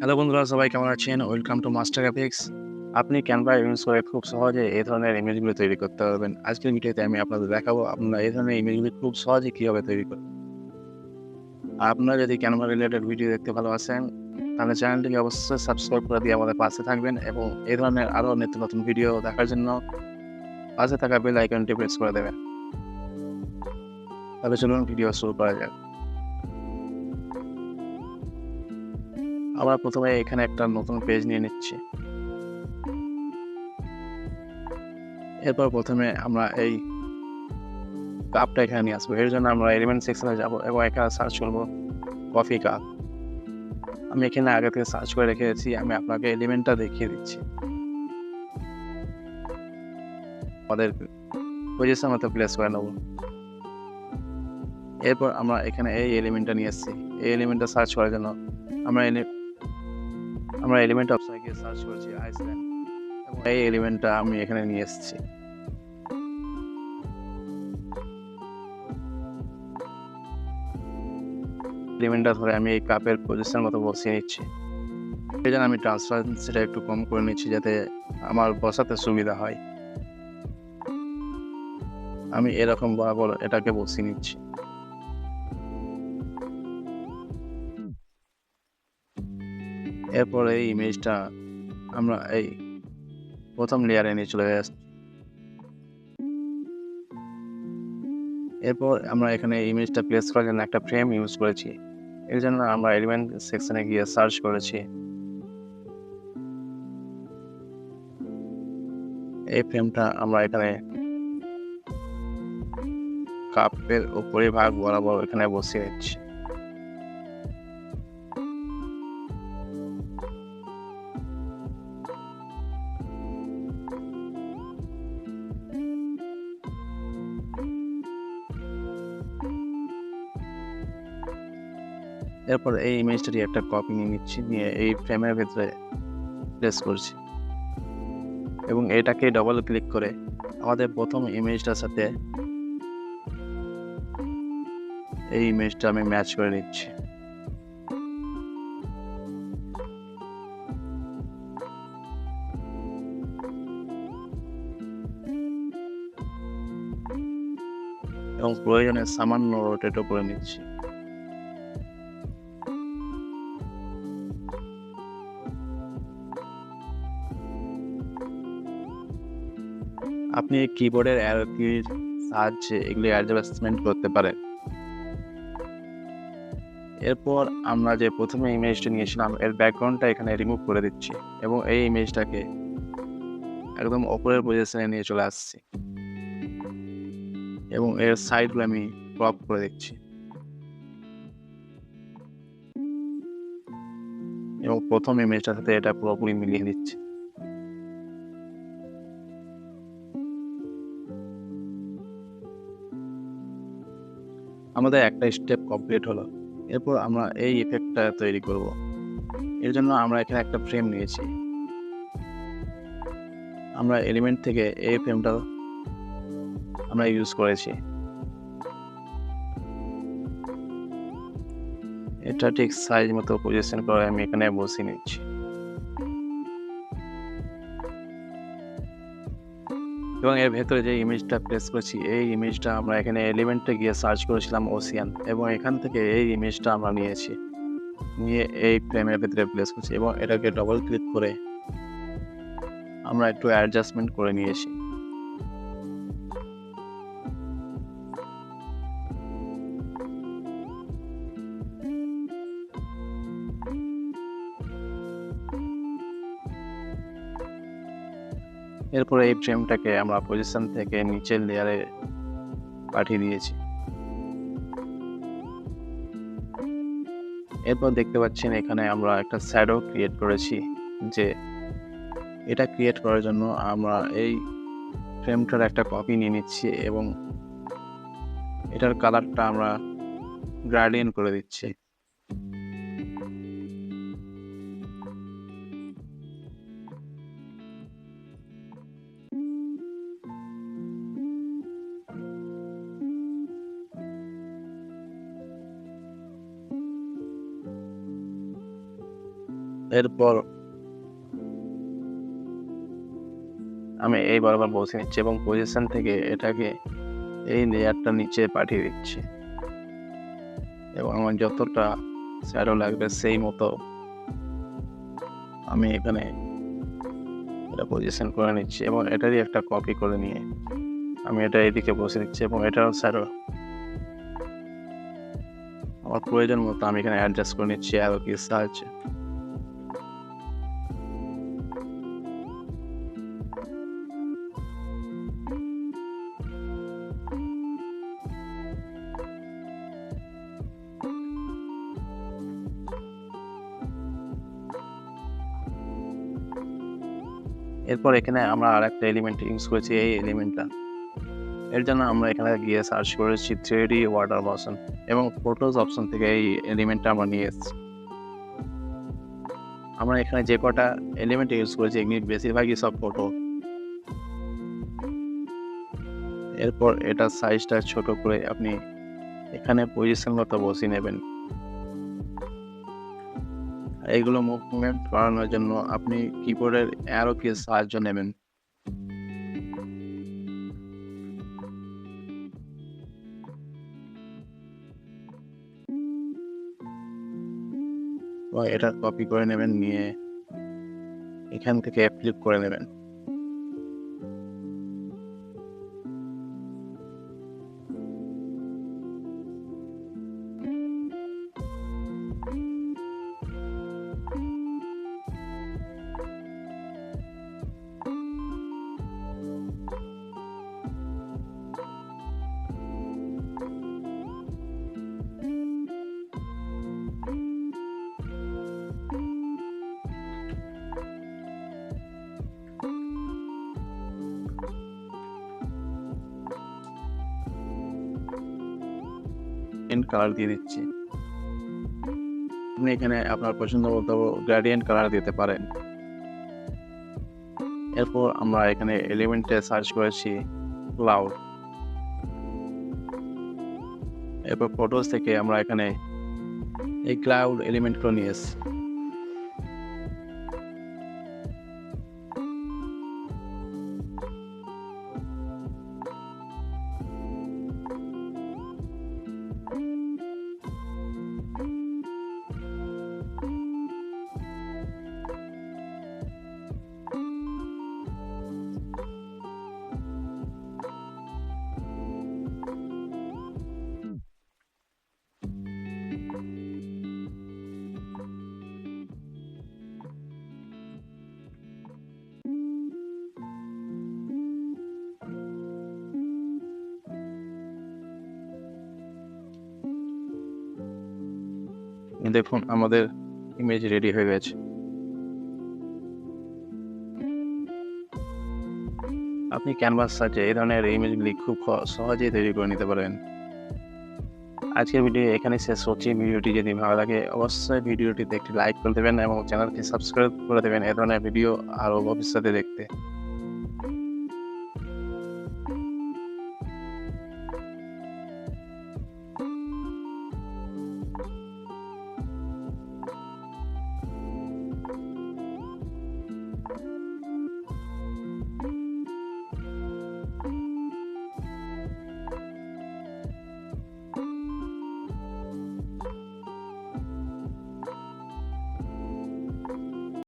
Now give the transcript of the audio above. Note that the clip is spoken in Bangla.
হ্যালো বন্ধুরা, সবাই কেমন আছেন? Welcome to master graphics. আপনি ক্যানভা ইউজ করে খুব সহজে এই ধরনের ইমেজগুলো তৈরি করতে পারবেন। আজকের ভিডিওতে আমি আপনাদের দেখাবো আপনারা এই ধরনের ইমেজগুলি খুব সহজে কীভাবে তৈরি করবেন। আর আপনারা যদি ক্যানভা রিলেটেড ভিডিও দেখতে ভালোবাসেন, তাহলে চ্যানেলটিকে অবশ্যই সাবস্ক্রাইব করে দিয়ে আমাদের পাশে থাকবেন এবং এই ধরনের আরও নিত্য নতুন ভিডিও দেখার জন্য পাশে থাকা বেল আইকনটি প্রেস করে দেবেন। তাহলে চলুন ভিডিও শুরু করা যাক। আমরা প্রথমে এখানে একটা নতুন পেজ নিয়ে নিচ্ছি। এরপর প্রথমে আমরা এই কাপটা এখানে নিয়ে আসবো। এর জন্য আমরা এলিমেন্ট সেকশনে যাব এবং এখানে সার্চ করব কফি কাপ। আমি এখানে আগে থেকে সার্চ করে রেখেছি, আমি আপনাকে এলিমেন্টটা দেখিয়ে দিচ্ছি। আমাদের পজিশন মতো প্লেস করে নেব। এরপর আমরা এখানে এই এলিমেন্টটা নিয়ে এসেছি। এই এলিমেন্টটা সার্চ করার জন্য আমরা এলিমেন্ট অপশনে গিয়ে সার্চ করছি আইসল্যান্ড এবং এই এলিমেন্টটা আমি এখানে নিয়ে এসেছি। এলিমেন্টটা ধরে আমি এই কাপের পজিশন মতো বসিয়ে নিচ্ছি। এই জন্য আমি ট্রান্সপারেন্সিটা একটু কম করে নিচ্ছি যাতে আমার বসাতে সুবিধা হয়। আমি এরকম বরাবর এটাকে বসিয়ে নিচ্ছি। এরপর এই ইমেজটা আমরা এই প্রথম লেয়ারে নিয়ে চলে আসছি। এরপর আমরা এখানে ইমেজটা প্লেস করার জন্য একটা ফ্রেম ইউজ করেছি। এর জন্য আমরা এলিমেন্ট সেকশনে গিয়ে সার্চ করেছি। এই ফ্রেমটা আমরা এখানে কাপের উপরিভাগ বরাবর এখানে বসিয়ে নিচ্ছি। এরপর এই ইমেজটারই একটা কপি নিয়ে নিচ্ছি, নিয়ে এই ফ্রেমের ভিতরে প্লেস করছি এবং এটাকে ডবল ক্লিক করে আমাদের প্রথম ইমেজটার সাথে এই ইমেজটা আমি ম্যাচ করে নিচ্ছি। এবং প্রয়োজনে সামান্য রোটেটও করে নিচ্ছি। আপনি কিবোর্ডের অ্যারো কির সাহায্যে এগুলি অ্যাডজাস্টমেন্ট করতে পারেন। এরপর আমরা যে প্রথমে ইমেজটা নিয়েছিলাম এর ব্যাকগ্রাউন্ডটা এখানে রিমুভ করে দিচ্ছি এবং এই ইমেজটাকে একদম ওপরের পজিশনে নিয়ে চলে আসছি এবং এর সাইডগুলো আমি ক্রপ করে দিচ্ছি এবং প্রথম ইমেজটার সাথে এটা পুরোপুরি মিলিয়ে দিচ্ছি। আমাদের একটা স্টেপ কমপ্লিট হলো। এরপর আমরা এই ইফেক্টটা তৈরি করব। এর জন্য আমরা এখানে একটা ফ্রেম নিয়েছি। আমরা এলিমেন্ট থেকে এই ফ্রেমটা আমরা ইউজ করেছি। এটা ঠিক সাইজ মতো পজিশন করে আমি এখানে বসিয়ে নিচ্ছি। এবং এর ভেতরে যে ইমেজটা প্লেস করেছি এই ইমেজটা আমরা এখানে এলিমেন্টে গিয়ে সার্চ করেছিলাম ওশিয়ান এবং এখান থেকে এই ইমেজটা আমরা নিয়েছি, নিয়ে এই ফ্রেমের ভেতরে প্লেস করছি এবং এটাকে ডবল ক্লিক করে আমরা একটু অ্যাডজাস্টমেন্ট করে নিয়েছি। এরপরে এই ফ্রেমটাকে আমরা পজিশন থেকে নিচের লেয়ারে পাঠিয়ে দিয়েছি। এরপর দেখতে পাচ্ছেন এখানে আমরা একটা শ্যাডো ক্রিয়েট করেছি। যে এটা ক্রিয়েট করার জন্য আমরা এই ফ্রেমটার একটা কপি নিয়ে নিচ্ছি এবং এটার কালারটা আমরা গ্রেডিয়েন্ট করে দিচ্ছি। এরপর আমি এই বরাবর বসে নিচ্ছি এবং পজিশন থেকে এটাকে এই লেয়ারটা নিচে পাঠিয়ে দিচ্ছি এবং আমার যতটা শ্যাডো লাগবে সেই মতো আমি এখানে এটা পজিশন করে নিচ্ছি এবং এটারই একটা কপি করে নিয়ে আমি এটা এদিকে বসে দিচ্ছি এবং এটাও শ্যাডো আমার প্রয়োজন মতো আমি এখানে অ্যাডজাস্ট করে নিচ্ছি অ্যারো কির সাহায্যে। এরপর এখানে আমরা আরেকটা এলিমেন্ট ইউজ করেছি, এই এলিমেন্টটা। এর জন্য আমরা এখানে গিয়ে সার্চ করেছি 3D ওয়াটার মোশন এবং ফটোজ অপশন থেকে এই এলিমেন্টটা আমরা নিয়ে এসেছি। আমরা এখানে যে কটা এলিমেন্ট ইউজ করেছি এগুলি বেশিরভাগই সব ফটো। এরপর এটার সাইজটা ছোট করে আপনি এখানে পজিশন মতো বসিয়ে নেবেন। এইগুলো মুভমেন্ট করানোর জন্য আপনি কিবোর্ডের অ্যারো কির সাহায্য নেবেন। এবং এটা কপি করে নেবেন, নিয়ে এখান থেকে ফ্লিপ করে নেবেন। কালার দিয়ে দিচ্ছি। আপনি এখানে আপনার পছন্দ মতো গ্রেডিয়েন্ট কালার দিতে পারেন। এরপর আমরা এখানে এলিমেন্টে সার্চ করেছি ক্লাউড। এরপর ফটোস থেকে আমরা এখানে এই ক্লাউড এলিমেন্টগুলো নিয়ে এসেছি। দেখুন আমাদের ইমেজ রেডি হয়ে গেছে। আপনি ক্যানভাস সাহায্যে এই ধরনের ইমেজগুলি খুব সহজেই তৈরি করে নিতে পারেন। আজকের ভিডিও এখানে শেষ করছি। ভিডিওটি যদি ভালো লাগে অবশ্যই ভিডিওটিতে একটি লাইক করে দেবেন এবং চ্যানেলটি সাবস্ক্রাইব করে দেবেন এ ধরনের ভিডিও আরও ভবিষ্যতে দেখতে।